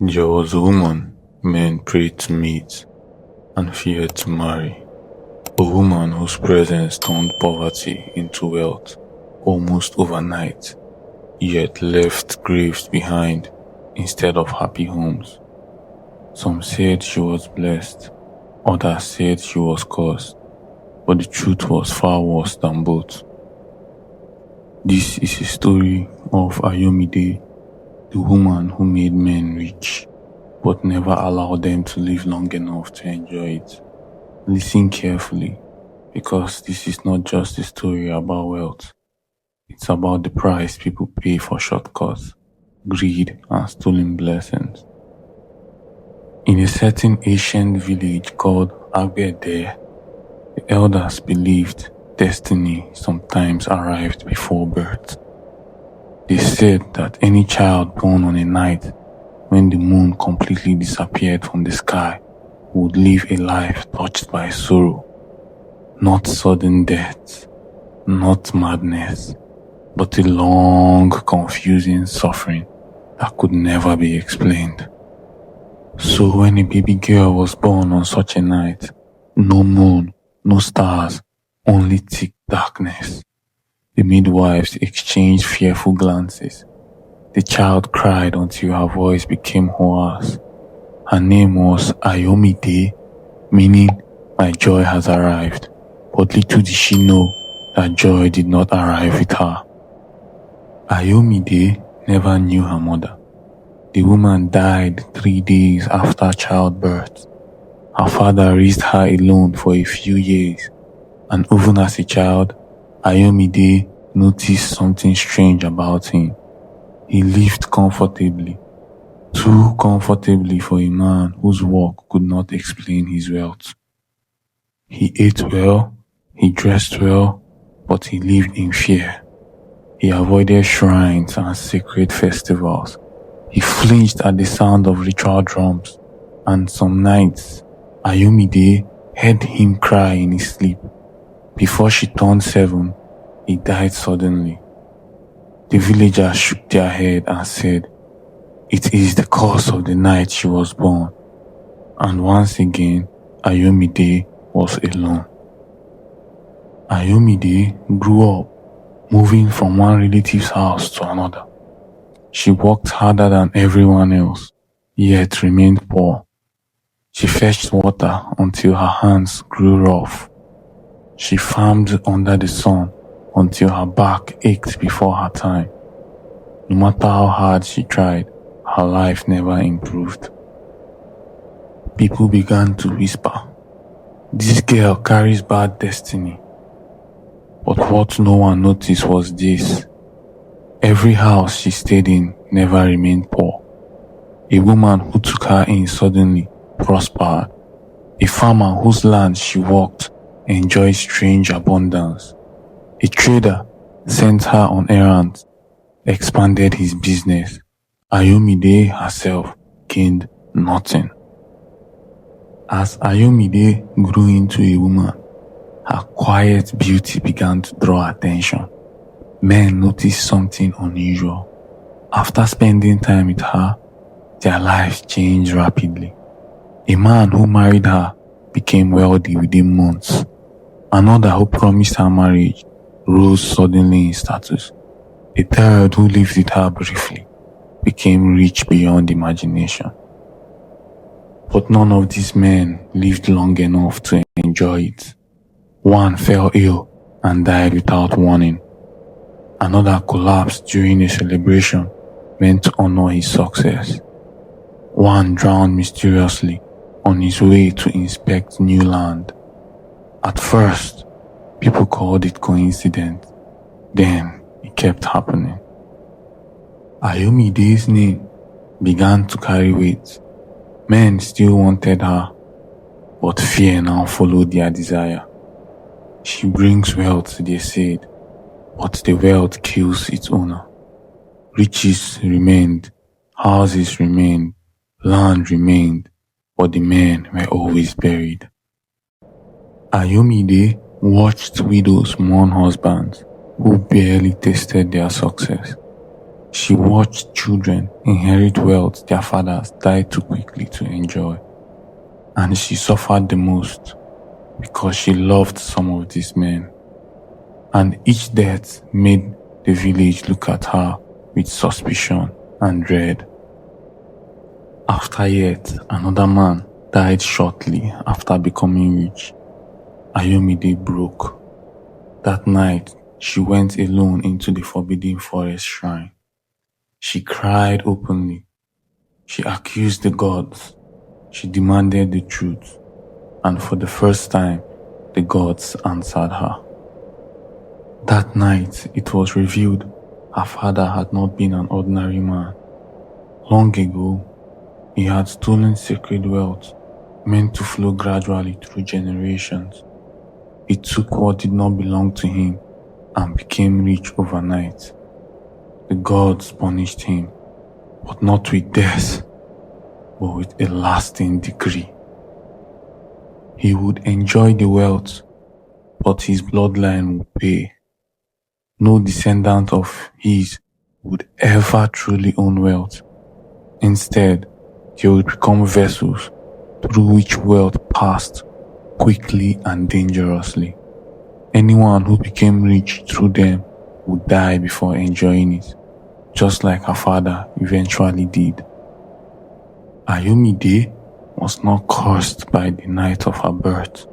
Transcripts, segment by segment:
There was a woman men prayed to meet and feared to marry. A woman whose presence turned poverty into wealth almost overnight, yet left graves behind instead of happy homes. Some said she was blessed, others said she was cursed, but the truth was far worse than both. This is a story of Ayomide, the woman who made men rich, but never allowed them to live long enough to enjoy it. Listen carefully, because this is not just a story about wealth. It's about the price people pay for shortcuts, greed, and stolen blessings. In a certain ancient village called Àgbẹ, the elders believed destiny sometimes arrived before birth. They said that any child born on a night when the moon completely disappeared from the sky would live a life touched by sorrow. Not sudden death, not madness, but a long, confusing suffering that could never be explained. So when a baby girl was born on such a night, no moon, no stars, only thick darkness. The midwives exchanged fearful glances. The child cried until her voice became hoarse. Her name was Ayomide, meaning my joy has arrived. But little did she know that joy did not arrive with her. Ayomide never knew her mother. The woman died 3 days after childbirth. Her father raised her alone for a few years, and even as a child, Ayomide noticed something strange about him. He lived comfortably, too comfortably for a man whose work could not explain his wealth. He ate well, he dressed well, but he lived in fear. He avoided shrines and sacred festivals. He flinched at the sound of ritual drums, and some nights, Ayomide heard him cry in his sleep. Before she turned 7, he died suddenly. The villagers shook their head and said, "It is the curse of the night she was born." And once again, Ayomide was alone. Ayomide grew up, moving from one relative's house to another. She worked harder than everyone else, yet remained poor. She fetched water until her hands grew rough. She farmed under the sun until her back ached before her time. No matter how hard she tried, her life never improved. People began to whisper, "This girl carries bad destiny." But what no one noticed was this. Every house she stayed in never remained poor. A woman who took her in suddenly prospered. A farmer whose land she worked enjoyed strange abundance. A trader sent her on errands, expanded his business. Ayomide herself gained nothing. As Ayomide grew into a woman, her quiet beauty began to draw attention. Men noticed something unusual. After spending time with her, their lives changed rapidly. A man who married her became wealthy within months. Another who promised her marriage rose suddenly in status. A third who lived with her briefly became rich beyond imagination. But none of these men lived long enough to enjoy it. One fell ill and died without warning. Another collapsed during a celebration meant to honor his success. One drowned mysteriously on his way to inspect new land. At first, people called it coincidence. Then it kept happening. Ayomide's name began to carry weight. Men still wanted her, but fear now followed their desire. She brings wealth, they said, but the wealth kills its owner. Riches remained, houses remained, land remained, but the men were always buried. Ayomide watched widows mourn husbands who barely tasted their success. She watched children inherit wealth their fathers died too quickly to enjoy, and she suffered the most because she loved some of these men. And each death made the village look at her with suspicion and dread. After yet another man died shortly after becoming rich, Ayomide broke. That night, she went alone into the forbidden forest shrine. She cried openly. She accused the gods. She demanded the truth. And for the first time, the gods answered her. That night, it was revealed her father had not been an ordinary man. Long ago, he had stolen sacred wealth meant to flow gradually through generations. He took what did not belong to him and became rich overnight. The gods punished him, but not with death, but with a lasting decree. He would enjoy the wealth, but his bloodline would pay. No descendant of his would ever truly own wealth. Instead, they would become vessels through which wealth passed quickly and dangerously. Anyone who became rich through them would die before enjoying it, just like her father eventually did. Ayomide was not cursed by the night of her birth.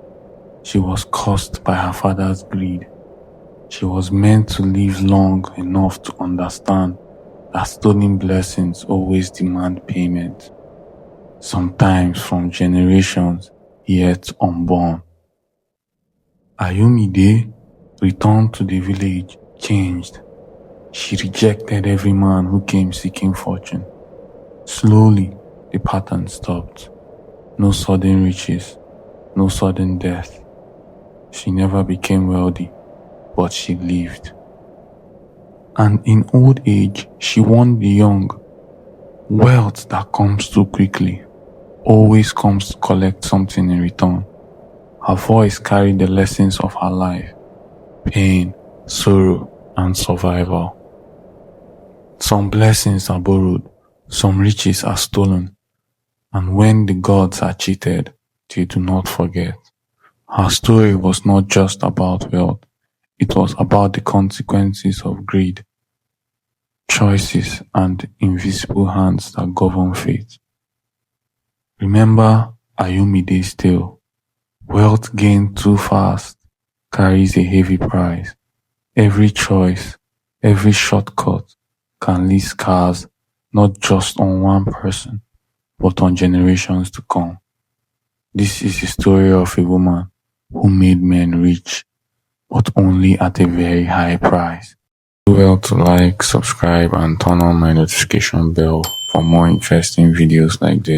She was cursed by her father's greed. She was meant to live long enough to understand that stolen blessings always demand payment, sometimes from generations yet unborn. Ayomide returned to the village changed. She rejected every man who came seeking fortune. Slowly, the pattern stopped. No sudden riches, no sudden death. She never became wealthy, but she lived. And in old age, she warned the young. Wealth that comes too quickly always comes to collect something in return. Her voice carried the lessons of her life: pain, sorrow, and survival. Some blessings are borrowed, some riches are stolen, and when the gods are cheated, they do not forget. Her story was not just about wealth, it was about the consequences of greed, choices, and invisible hands that govern fate. Remember Ayomide's tale. Wealth gained too fast carries a heavy price. Every choice, every shortcut can leave scars not just on one person, but on generations to come. This is the story of a woman who made men rich, but only at a very high price. Do well to like, subscribe, and turn on my notification bell for more interesting videos like this.